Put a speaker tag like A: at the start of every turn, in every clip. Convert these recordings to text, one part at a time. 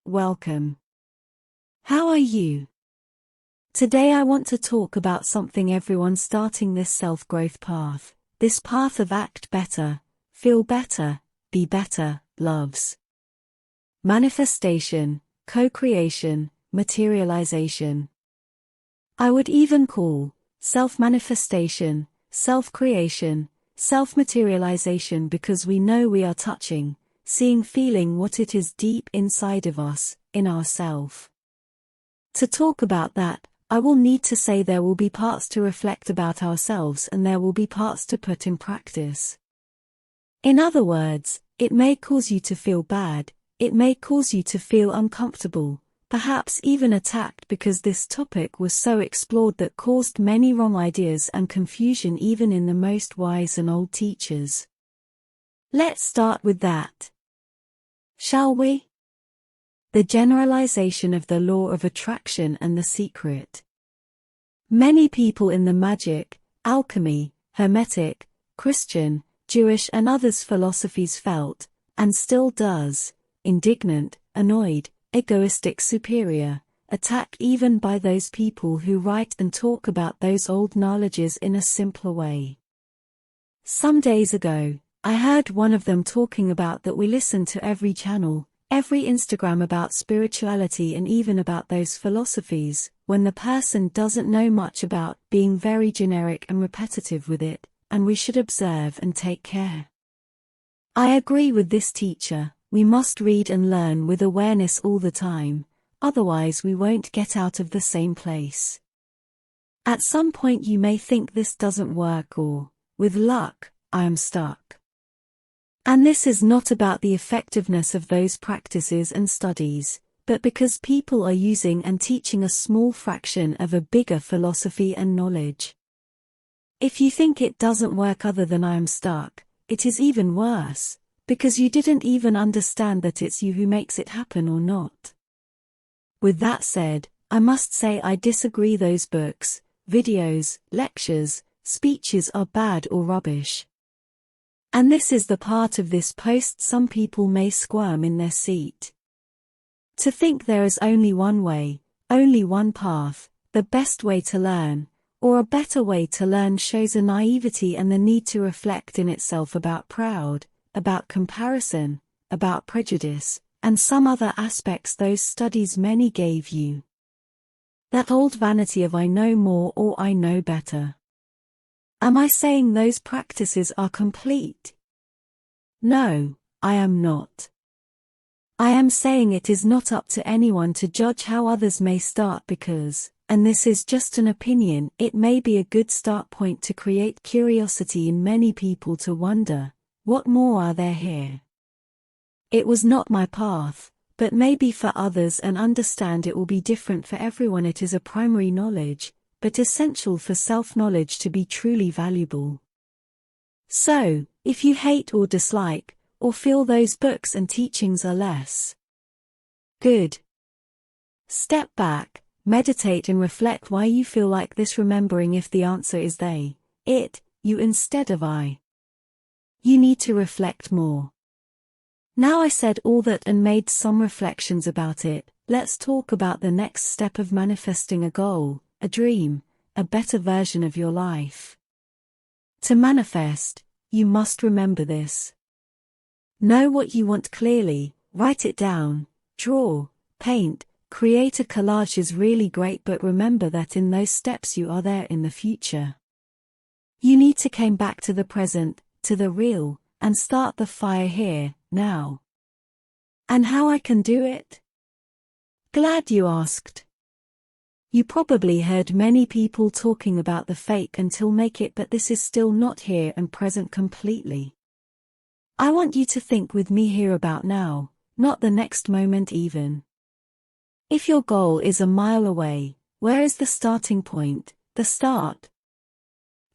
A: welcome. How are you? Today I want to talk about something everyone starting this self-growth path, this path of act better, feel better, be better, loves. Manifestation, co-creation, materialization. I would even call self-manifestation, self-creation, self-materialization because we know we are touching, seeing, feeling what it is deep inside of us, in ourself. To talk about that, I will need to say there will be parts to reflect about ourselves and there will be parts to put in practice. In other words, it may cause you to feel bad, it may cause you to feel uncomfortable, perhaps even attacked because this topic was so explored that caused many wrong ideas and confusion even in the most wise and old teachers. Let's start with that. Shall we? The generalization of the law of attraction and the secret. Many people in the magic, alchemy, hermetic, Christian, Jewish and others philosophies felt, and still does, indignant, annoyed, egoistic, superior, attacked even by those people who write and talk about those old knowledges in a simpler way. Some days ago, I heard one of them talking about that we listen to every channel, every Instagram about spirituality and even about those philosophies, when the person doesn't know much about, being very generic and repetitive with it, and we should observe and take care. I agree with this teacher, we must read and learn with awareness all the time, otherwise we won't get out of the same place. At some point you may think this doesn't work or, with luck, I am stuck. And this is not about the effectiveness of those practices and studies, but because people are using and teaching a small fraction of a bigger philosophy and knowledge. If you think it doesn't work other than I am stuck, it is even worse, because you didn't even understand that it's you who makes it happen or not. With that said, I must say I disagree. Those books, videos, lectures, speeches are bad or rubbish. And this is the part of this post some people may squirm in their seat. To think there is only one way, only one path, the best way to learn, or a better way to learn shows a naivety and the need to reflect in itself about pride, about comparison, about prejudice, and some other aspects those studies many gave you. That old vanity of I know more or I know better. Am I saying those practices are complete? No, I am not. I am saying it is not up to anyone to judge how others may start because, and this is just an opinion, it may be a good start point to create curiosity in many people to wonder, what more are there here? It was not my path, but maybe for others, and understand it will be different for everyone. It is a primary knowledge, but essential for self-knowledge to be truly valuable. So, if you hate or dislike, or feel those books and teachings are less good, step back, meditate and reflect why you feel like this, remembering if the answer is they, it, you instead of I. You need to reflect more. Now I said all that and made some reflections about it, let's talk about the next step of manifesting a goal, a dream, a better version of your life. To manifest, you must remember this. Know what you want clearly, write it down, draw, paint, create a collage is really great, but remember that in those steps you are there in the future. You need to come back to the present, to the real, and start the fire here, now. And how I can do it? Glad you asked. You probably heard many people talking about the fake until make it, but this is still not here and present completely. I want you to think with me here about now, not the next moment even. If your goal is a mile away, where is the starting point, the start?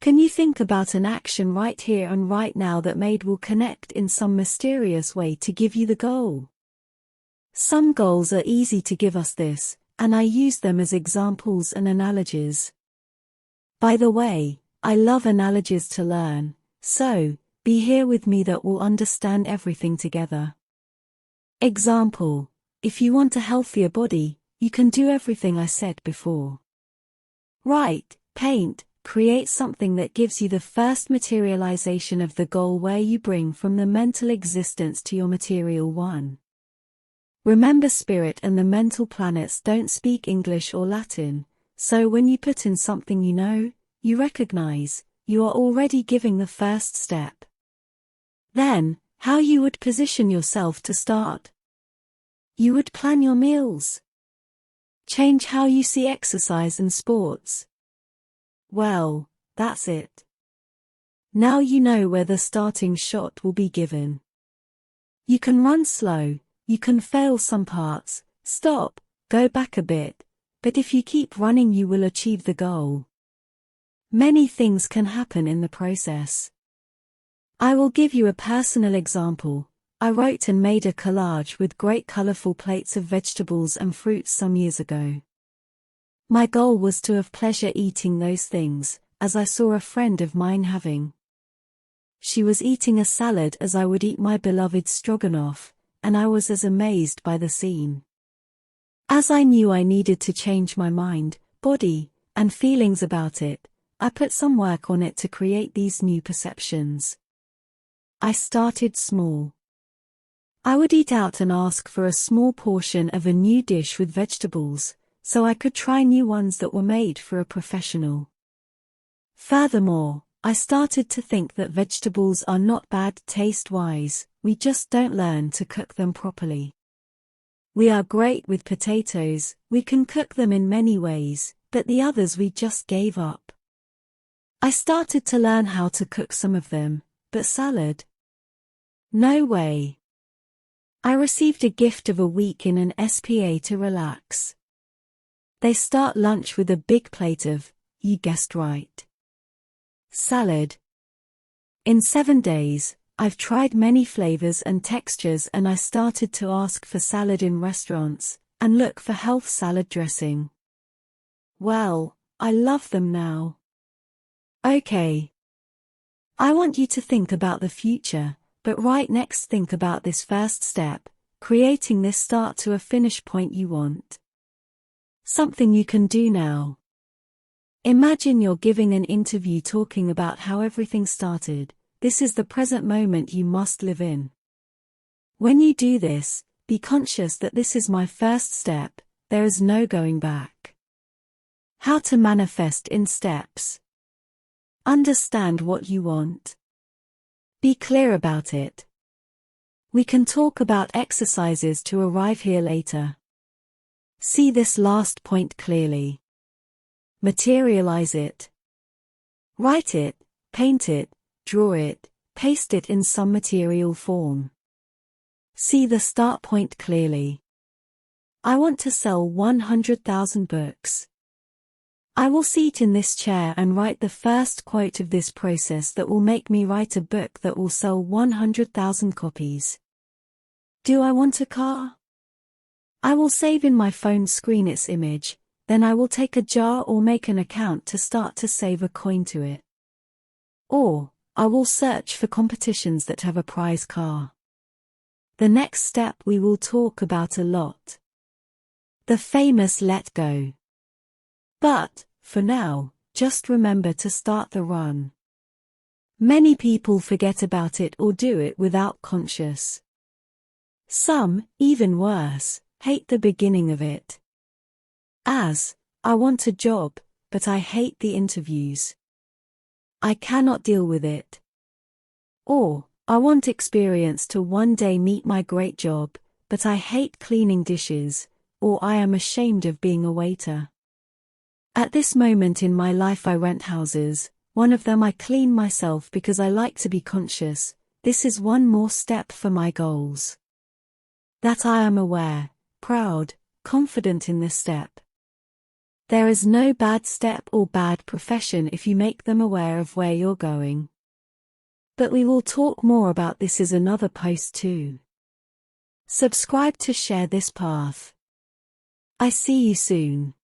A: Can you think about an action right here and right now that will connect in some mysterious way to give you the goal? Some goals are easy to give us this, and I use them as examples and analogies. By the way, I love analogies to learn, so, be here with me that we'll understand everything together. Example, If you want a healthier body, you can do everything I said before. Write, paint, create something that gives you the first materialization of the goal where you bring from the mental existence to your material one. Remember, spirit and the mental planets don't speak English or Latin, so when you put in something you recognize, you are already giving the first step. Then, how you would position yourself to start? You would plan your meals. Change how you see exercise and sports. Well, that's it. Now you know where the starting shot will be given. You can run slow, you can fail some parts, stop, go back a bit, but if you keep running you will achieve the goal. Many things can happen in the process. I will give you a personal example. I wrote and made a collage with great colorful plates of vegetables and fruits some years ago. My goal was to have pleasure eating those things, as I saw a friend of mine having. She was eating a salad as I would eat my beloved stroganoff, and I was as amazed by the scene. As I knew I needed to change my mind, body, and feelings about it, I put some work on it to create these new perceptions. I started small. I would eat out and ask for a small portion of a new dish with vegetables, so I could try new ones that were made for a professional. Furthermore, I started to think that vegetables are not bad taste-wise, we just don't learn to cook them properly. We are great with potatoes, we can cook them in many ways, but the others we just gave up. I started to learn how to cook some of them, but salad? No way. I received a gift of a week in an SPA to relax. They start lunch with a big plate of, you guessed right, salad. In 7 days, I've tried many flavors and textures and I started to ask for salad in restaurants, and look for health salad dressing. Well, I love them now. Okay. I want you to think about the future. But right next think about this first step, creating this start to a finish point you want. Something you can do now. Imagine you're giving an interview talking about how everything started. This is the present moment you must live in. When you do this, be conscious that this is my first step, there is no going back. How to manifest in steps. Understand what you want. Be clear about it. We can talk about exercises to arrive here later. See this last point clearly. Materialize it. Write it, paint it, draw it, paste it in some material form. See the start point clearly. I want to sell 100,000 books. I will sit in this chair and write the first quote of this process that will make me write a book that will sell 100,000 copies. Do I want a car? I will save in my phone screen its image, then I will take a jar or make an account to start to save a coin to it. Or, I will search for competitions that have a prize car. The next step we will talk about a lot. The famous let go. But, for now, just remember to start the run. Many people forget about it or do it without conscious. Some, even worse, hate the beginning of it. As, I want a job, but I hate the interviews. I cannot deal with it. Or, I want experience to one day meet my great job, but I hate cleaning dishes, or I am ashamed of being a waiter. At this moment in my life I rent houses, one of them I clean myself because I like to be conscious. This is one more step for my goals. That I am aware, proud, confident in this step. There is no bad step or bad profession if you make them aware of where you're going. But we will talk more about this as another post too. Subscribe to share this path. I see you soon.